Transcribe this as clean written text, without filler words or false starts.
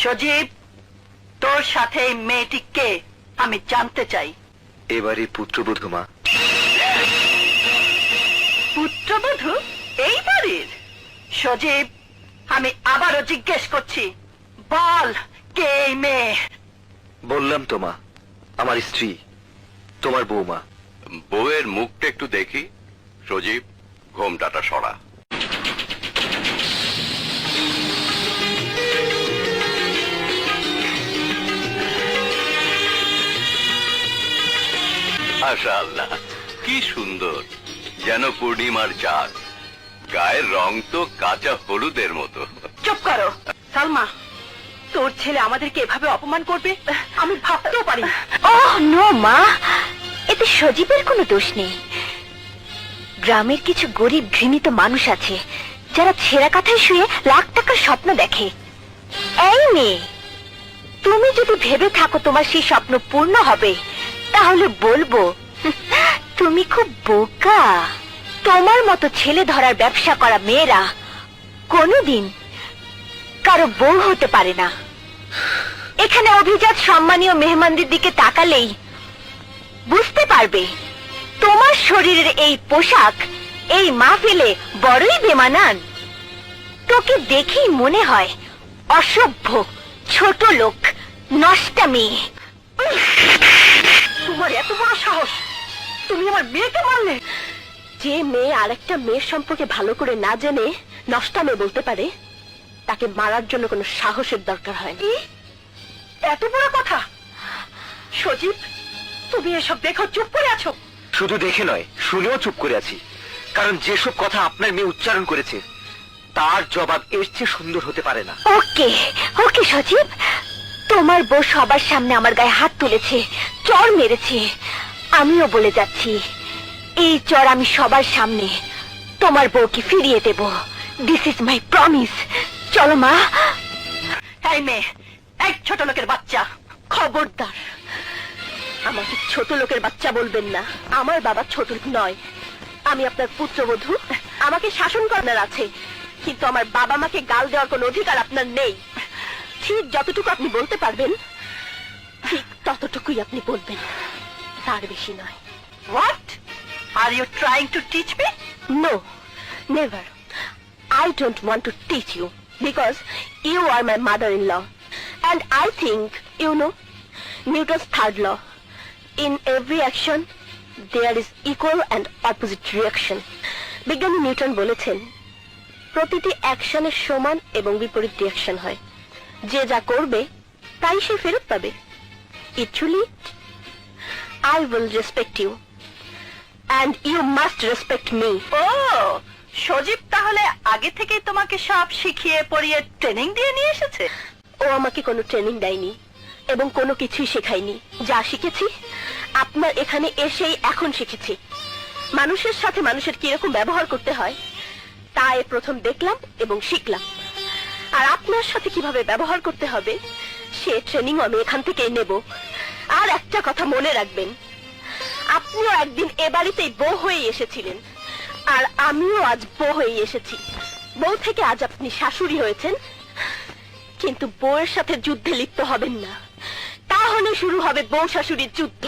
সজীব, তোর সাথে এই মেয়েটিকে আমি জানতে চাই। এবারে পুত্রবধূ মা। পুত্রবধূ এই বাড়ির? সজীব, আমি আবারও জিজ্ঞেস করছি, বল কে এই মেয়ে? বললাম তো মা, আমার স্ত্রী, তোমার বৌমা। বউয়ের মুখটা একটু দেখি। সজীব, ঘোমটাটা সরা। মাশাআল্লাহ, কি সুন্দর, যেন পূর্ণিমার চাঁদ। গায়ের রং তো কাঁচা হলুদের মতো। চুপ করো সালমা, তোর ছেলে আমাদেরকে এভাবে অপমান করবে আমি ভাবতেও পারি না। ওহ নো মা, এতে সজীবের কোনো দোষ নেই। গ্রামের কিছু গরিব ঘৃণিত মানুষ আছে যারা ছেঁড়া কাঁথায় শুয়ে লাখ টাকার স্বপ্ন দেখে। এই মেয়ে, তুমি যদি ভেবে থাকো তোমার সেই স্বপ্ন পূর্ণ হবে, তাহলে বলবো তুমি খুব বোকা। তোমার মতো ছেলে ধরার ব্যবসা করা মেয়েরা কোনোদিন কারো বউ হতে পারে না। এখানে অভিজাত সম্মানীয় মেহমানদের দিকে তাকালেই বুঝতে পারবে তোমার শরীরের এই পোশাক এই মাহফিলে বড়ই বেমানান। তোকে দেখেই মনে হয় অসভ্য, ছোট লোক, নষ্টা মেয়ে। তোমার এত বড় সাহস, তুমি আমার মেয়েকে মারলে? যে মেয়ে আরেকটা মেয়ের সম্পর্কে ভালো করে না জেনে নষ্টা মেয়ে বলতে পারে, তাকে মারার জন্য কোনো সাহসের দরকার হয় না। এত বড় কথা? সজীব, তুমি এসব দেখো চুপ করে আছো? শুধু দেখে নয়, শুনেও চুপ করে আছি, কারণ যেসব কথা আপনার মেয়ে উচ্চারণ করেছে তার জবাব এর চেয়ে সুন্দর হতে পারে না। ওকে ওকে সজীব, তোমার বউ সবার সামনে আমার গায়ে হাত তুলেছে, চড় মেরেছে। আমিও বলে যাচ্ছি, এই চড় আমি সবার সামনে তোমার বউকে ফিরিয়ে দেব। This is my promise. চলো মা। এই মেয়ে, এক ছোট লোকের বাচ্চা, খবরদার, আমাকে ছোট লোকের বাচ্চা বলবেন না। আমার বাবা ছোট লোক নয়, আমি আপনার পুত্রবধূ। আমাকে শাসন করার আছে, কিন্তু আমার বাবা মাকে গাল দেওয়ার কোনো অধিকার আপনার নেই। ঠিক যতটুকু আপনি বলতে পারবেন ঠিক ততটুকুই আপনি বলবেন, তার বেশি নয়। What are you trying to teach me? No, never. I don't want to teach you because you are my mother-in-law. And I think you know Newton's third law. In every action, there is equal and opposite reaction. বিজ্ঞানী Newton বলেছেন, প্রতিটি অ্যাকশনের সমান এবং বিপরীত reaction হয়। যে যা করবে তাই সে ফেরত পাবে। Actually, I will respect you. And you must respect me. ও সজীব তাহলে আগে থেকে তোমাকে সব শিখিয়ে পড়িয়ে ট্রেনিং দিয়ে নিয়ে এসেছে? ও আমাকে কোনো ট্রেনিং দেয়নি এবং কোনো কিছুই শেখায়নি। যা শিখেছি আপনার এখানে এসেই এখন শিখেছি। মানুষের সাথে মানুষের কিরকম ব্যবহার করতে হয় তা প্রথম দেখলাম এবং শিখলাম। আর আপনার সাথে কিভাবে ব্যবহার করতে হবে সে ট্রেনিং আমি এখান থেকেই নেব। আর একটা কথা মনে রাখবেন, আপনিও একদিন এ বাড়িতেই বউ হয়ে এসেছিলেন, আর আমিও আজ বউ হয়ে এসেছি। বউ থেকে আজ আপনি শাশুড়ি হয়েছেন, কিন্তু বউয়ের সাথে যুদ্ধে লিপ্ত হবেন না, তাহলে শুরু হবে বউ শাশুড়ির যুদ্ধ।